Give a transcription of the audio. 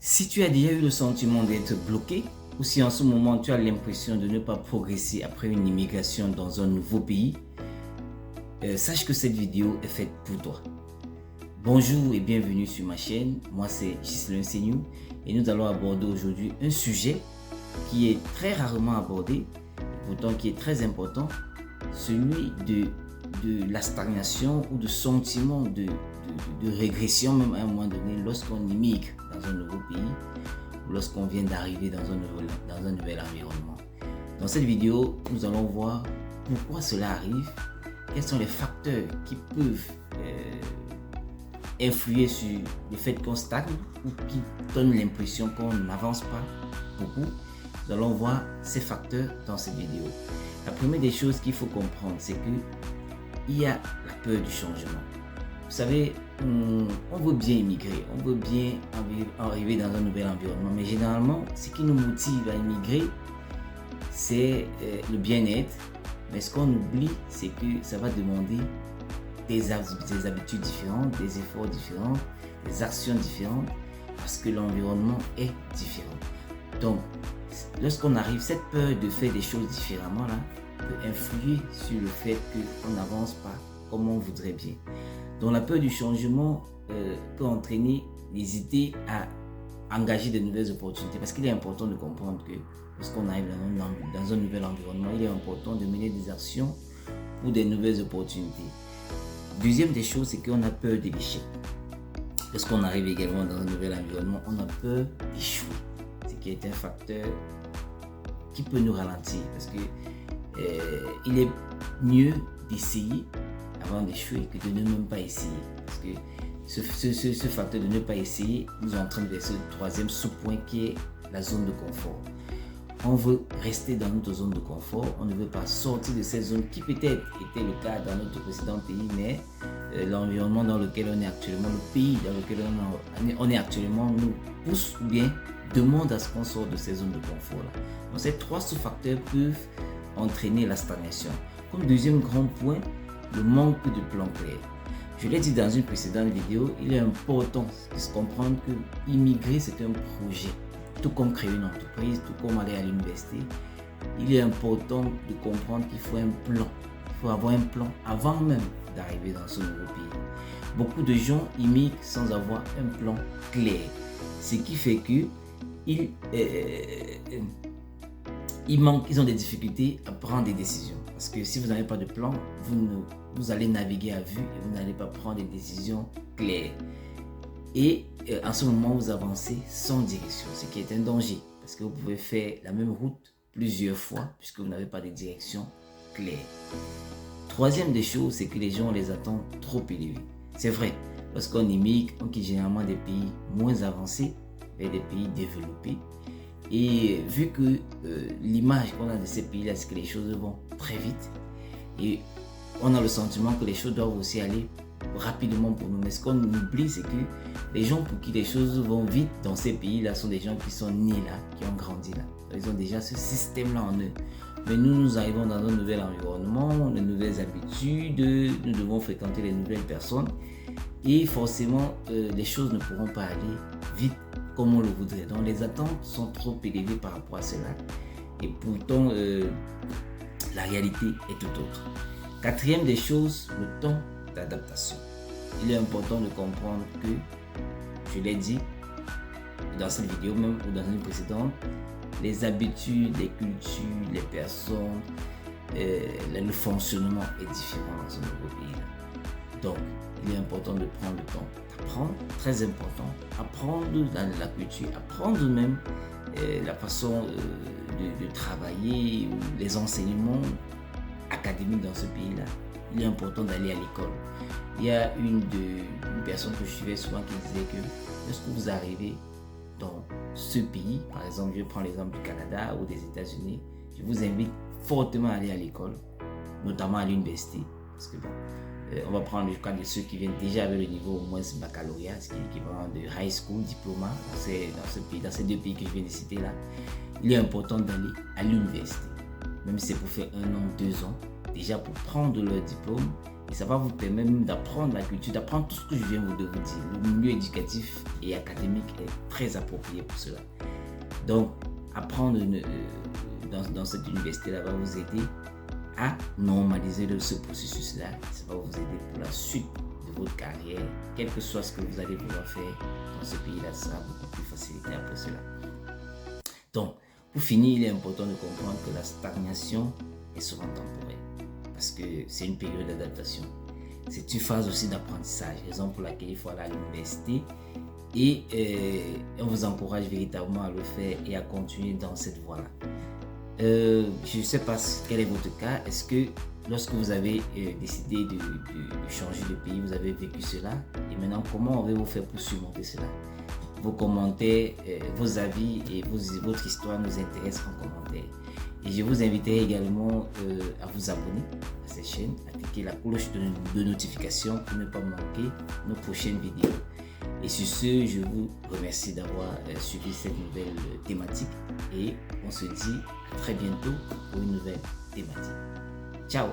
Si tu as déjà eu le sentiment d'être bloqué, ou si en ce moment tu as l'impression de ne pas progresser après une immigration dans un nouveau pays, sache que cette vidéo est faite pour toi. Bonjour et bienvenue sur ma chaîne, moi c'est Ghislain Seignou et nous allons aborder aujourd'hui un sujet qui est très rarement abordé, pourtant qui est très important, celui de la stagnation ou de sentiment de régression même à un moment donné lorsqu'on immigre dans un nouveau pays ou lorsqu'on vient d'arriver dans un nouvel environnement. Dans cette vidéo, nous allons voir pourquoi cela arrive, quels sont les facteurs qui peuvent influer sur le fait qu'on stagne ou qui donnent l'impression qu'on n'avance pas beaucoup. Nous allons voir ces facteurs dans cette vidéo. La première des choses qu'il faut comprendre, c'est qu'il y a la peur du changement. Vous savez, on veut bien immigrer, on veut bien arriver dans un nouvel environnement, mais généralement, ce qui nous motive à immigrer, c'est le bien-être. Mais ce qu'on oublie, c'est que ça va demander des habitudes différentes, des efforts différents, des actions différentes, parce que l'environnement est différent. Donc, lorsqu'on arrive, cette peur de faire des choses différemment là, peut influer sur le fait qu'on n'avance pas comme on voudrait bien. Donc la peur du changement peut entraîner les à engager de nouvelles opportunités, parce qu'il est important de comprendre que lorsqu'on arrive dans un nouvel environnement, il est important de mener des actions pour des nouvelles opportunités. Deuxième des choses, c'est qu'on a peur de l'échec. Lorsqu'on arrive également dans un nouvel environnement, on a peur d'échouer, ce qui est un facteur qui peut nous ralentir, parce que il est mieux d'essayer avant d'échouer que de ne même pas essayer, parce que ce facteur de ne pas essayer nous entraîne vers ce troisième sous-point qui est la zone de confort. On veut rester dans notre zone de confort, on ne veut pas sortir de cette zone qui peut-être était le cas dans notre précédent pays, mais l'environnement dans lequel on est actuellement, le pays dans lequel on est actuellement nous pousse ou bien demande à ce qu'on sorte de ces zones de confort là. Donc ces trois sous-facteurs peuvent entraîner la stagnation. Comme deuxième grand point, le manque de plan clair. Je l'ai dit dans une précédente vidéo, il est important de se comprendre que immigrer c'est un projet. Tout comme créer une entreprise, tout comme aller à l'université, il est important de comprendre qu'il faut un plan. Il faut avoir un plan avant même d'arriver dans ce nouveau pays. Beaucoup de gens immigrent sans avoir un plan clair, ce qui fait que ils ont des difficultés à prendre des décisions. Parce que si vous n'avez pas de plan, vous allez naviguer à vue et vous n'allez pas prendre des décisions claires. Et en ce moment, vous avancez sans direction, ce qui est un danger. Parce que vous pouvez faire la même route plusieurs fois puisque vous n'avez pas de direction claire. Troisième des choses, c'est que les gens ont les attentes trop élevées. C'est vrai, lorsqu'on immigre, on quitte généralement des pays moins avancés vers des pays développés. Et vu que l'image qu'on a de ces pays-là, c'est que les choses vont très vite. Et on a le sentiment que les choses doivent aussi aller rapidement pour nous. Mais ce qu'on oublie, c'est que les gens pour qui les choses vont vite dans ces pays-là sont des gens qui sont nés là, qui ont grandi là. Ils ont déjà ce système-là en eux. Mais nous arrivons dans un nouvel environnement, de nouvelles habitudes, nous devons fréquenter les nouvelles personnes. Et forcément, les choses ne pourront pas aller vite comme on le voudrait. Donc les attentes sont trop élevées par rapport à cela. Et pourtant, la réalité est tout autre. Quatrième des choses, le temps d'adaptation. Il est important de comprendre que, je l'ai dit dans cette vidéo même ou dans une précédente, les habitudes, les cultures, les personnes, le fonctionnement est différent dans ce nouveau pays. Donc, il est important de prendre le temps d'apprendre, très important, apprendre dans la culture, apprendre même la façon de travailler ou les enseignements académiques dans ce pays-là. Il est important d'aller à l'école. Il y a une personne que je suivais souvent qui disait que lorsque vous arrivez dans ce pays, par exemple, je prends l'exemple du Canada ou des États-Unis, je vous invite fortement à aller à l'école, notamment à l'université, parce que bon, on va prendre le cas de ceux qui viennent déjà avec le niveau au moins baccalauréat, ce qui est l'équivalent de high school, diplôme, dans ces deux pays que je viens de citer là. Il est important d'aller à l'université, même si c'est pour faire 1 an, 2 ans, déjà pour prendre leur diplôme Et ça va vous permettre même d'apprendre la culture, d'apprendre tout ce que je viens de vous dire. Le milieu éducatif et académique est très approprié pour cela. Donc, apprendre dans cette université-là va vous aider à normaliser ce processus-là. Ça va vous aider pour la suite de votre carrière, quel que soit ce que vous allez vouloir faire dans ce pays-là, ça sera beaucoup plus facilité après cela. Donc, pour finir, il est important de comprendre que la stagnation est souvent temporaire parce que c'est une période d'adaptation. C'est une phase aussi d'apprentissage, raison pour laquelle il faut aller à l'université et on vous encourage véritablement à le faire et à continuer dans cette voie-là. Je ne sais pas quel est votre cas. Est-ce que lorsque vous avez décidé de changer de pays, vous avez vécu cela? Et maintenant, comment avez-vous fait pour surmonter cela? Vos commentaires, vos avis et votre histoire nous intéressent en commentaire. Et je vous inviterai également à vous abonner à cette chaîne, à cliquer la cloche de notification pour ne pas manquer nos prochaines vidéos. Et sur ce, je vous remercie d'avoir suivi cette nouvelle thématique et on se dit à très bientôt pour une nouvelle thématique. Ciao!